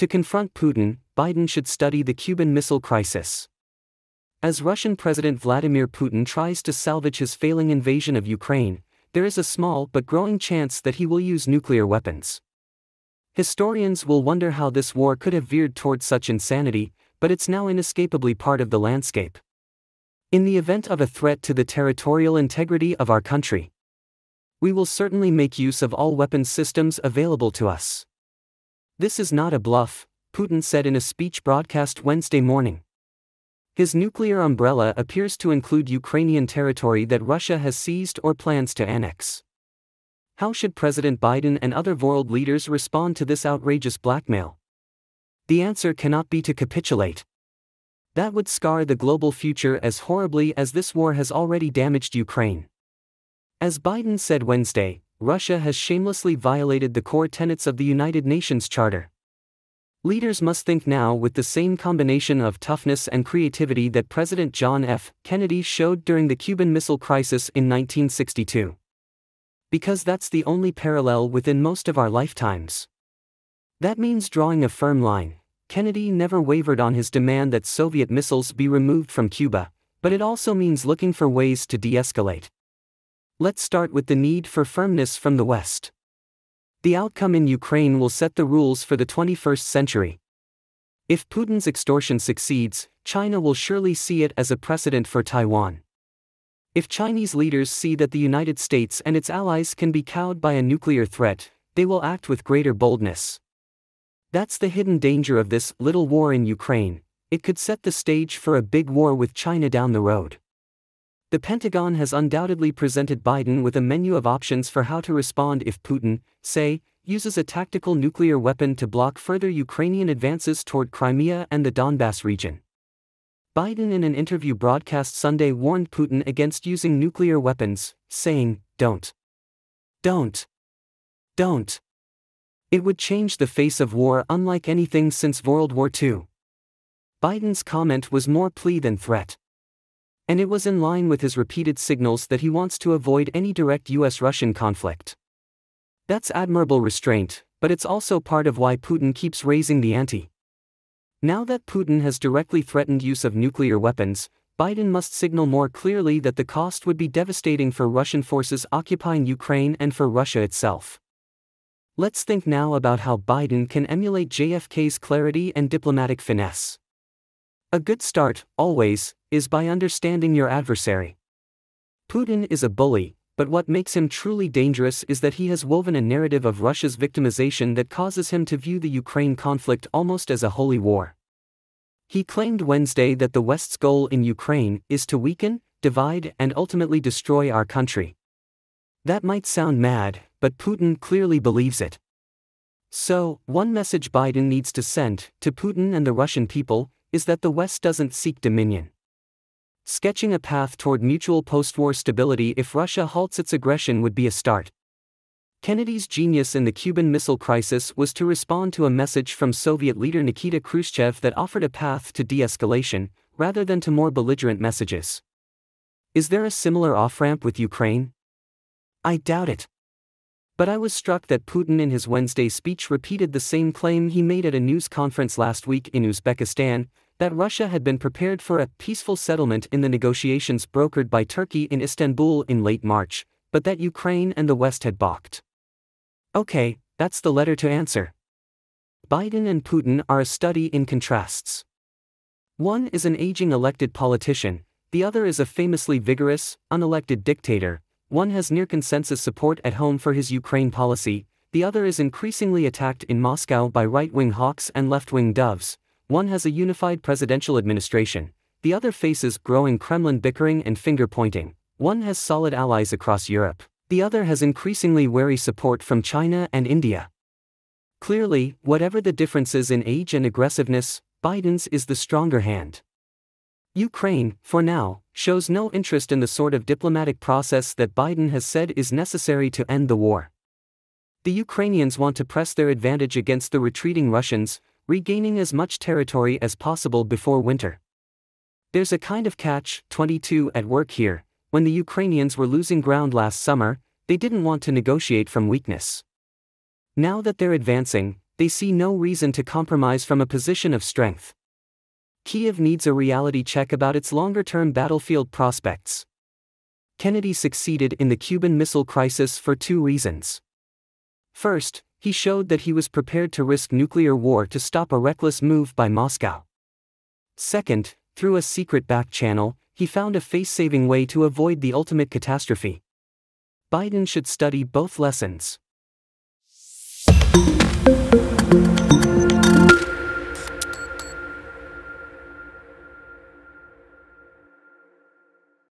To confront Putin, Biden should study the Cuban Missile Crisis. As Russian President Vladimir Putin tries to salvage his failing invasion of Ukraine, there is a small but growing chance that he will use nuclear weapons. Historians will wonder how this war could have veered towards such insanity, but it's now inescapably part of the landscape. In the event of a threat to the territorial integrity of our country, we will certainly make use of all weapons systems available to us. This is not a bluff, Putin said in a speech broadcast Wednesday morning. His nuclear umbrella appears to include Ukrainian territory that Russia has seized or plans to annex. How should President Biden and other world leaders respond to this outrageous blackmail? The answer cannot be to capitulate. That would scar the global future as horribly as this war has already damaged Ukraine. As Biden said Wednesday, Russia has shamelessly violated the core tenets of the United Nations Charter. Leaders must think now with the same combination of toughness and creativity that President John F. Kennedy showed during the Cuban Missile Crisis in 1962. Because that's the only parallel within most of our lifetimes. That means drawing a firm line. Kennedy never wavered on his demand that Soviet missiles be removed from Cuba, but it also means looking for ways to de-escalate. Let's start with the need for firmness from the West. The outcome in Ukraine will set the rules for the 21st century. If Putin's extortion succeeds, China will surely see it as a precedent for Taiwan. If Chinese leaders see that the United States and its allies can be cowed by a nuclear threat, they will act with greater boldness. That's the hidden danger of this little war in Ukraine. It could set the stage for a big war with China down the road. The Pentagon has undoubtedly presented Biden with a menu of options for how to respond if Putin, say, uses a tactical nuclear weapon to block further Ukrainian advances toward Crimea and the Donbass region. Biden in an interview broadcast Sunday warned Putin against using nuclear weapons, saying, Don't. It would change the face of war unlike anything since World War II. Biden's comment was more plea than threat. And it was in line with his repeated signals that he wants to avoid any direct US-Russian conflict. That's admirable restraint, but it's also part of why Putin keeps raising the ante. Now that Putin has directly threatened use of nuclear weapons, Biden must signal more clearly that the cost would be devastating for Russian forces occupying Ukraine and for Russia itself. Let's think now about how Biden can emulate JFK's clarity and diplomatic finesse. A good start, always, is by understanding your adversary. Putin is a bully, but what makes him truly dangerous is that he has woven a narrative of Russia's victimization that causes him to view the Ukraine conflict almost as a holy war. He claimed Wednesday that the West's goal in Ukraine is to weaken, divide, and ultimately destroy our country. That might sound mad, but Putin clearly believes it. So, one message Biden needs to send to Putin and the Russian people is that the West doesn't seek dominion. Sketching a path toward mutual post-war stability if Russia halts its aggression would be a start. Kennedy's genius in the Cuban Missile Crisis was to respond to a message from Soviet leader Nikita Khrushchev that offered a path to de-escalation, rather than to more belligerent messages. Is there a similar off-ramp with Ukraine? I doubt it. But I was struck that Putin in his Wednesday speech repeated the same claim he made at a news conference last week in Uzbekistan, that Russia had been prepared for a peaceful settlement in the negotiations brokered by Turkey in Istanbul in late March, but that Ukraine and the West had balked. Okay, that's the letter to answer. Biden and Putin are a study in contrasts. One is an aging elected politician, the other is a famously vigorous, unelected dictator. One has near-consensus support at home for his Ukraine policy, the other is increasingly attacked in Moscow by right-wing hawks and left-wing doves. One has a unified presidential administration, the other faces growing Kremlin bickering and finger-pointing. One has solid allies across Europe, the other has increasingly wary support from China and India. Clearly, whatever the differences in age and aggressiveness, Biden's is the stronger hand. Ukraine, for now, shows no interest in the sort of diplomatic process that Biden has said is necessary to end the war. The Ukrainians want to press their advantage against the retreating Russians, regaining as much territory as possible before winter. There's a kind of catch-22 at work here. When the Ukrainians were losing ground last summer, they didn't want to negotiate from weakness. Now that they're advancing, they they see no reason to compromise from a position of strength. Kyiv needs a reality check about its longer-term battlefield prospects. Kennedy succeeded in the Cuban Missile Crisis for two reasons. First, he showed that he was prepared to risk nuclear war to stop a reckless move by Moscow. Second, through a secret back channel, he found a face-saving way to avoid the ultimate catastrophe. Biden should study both lessons.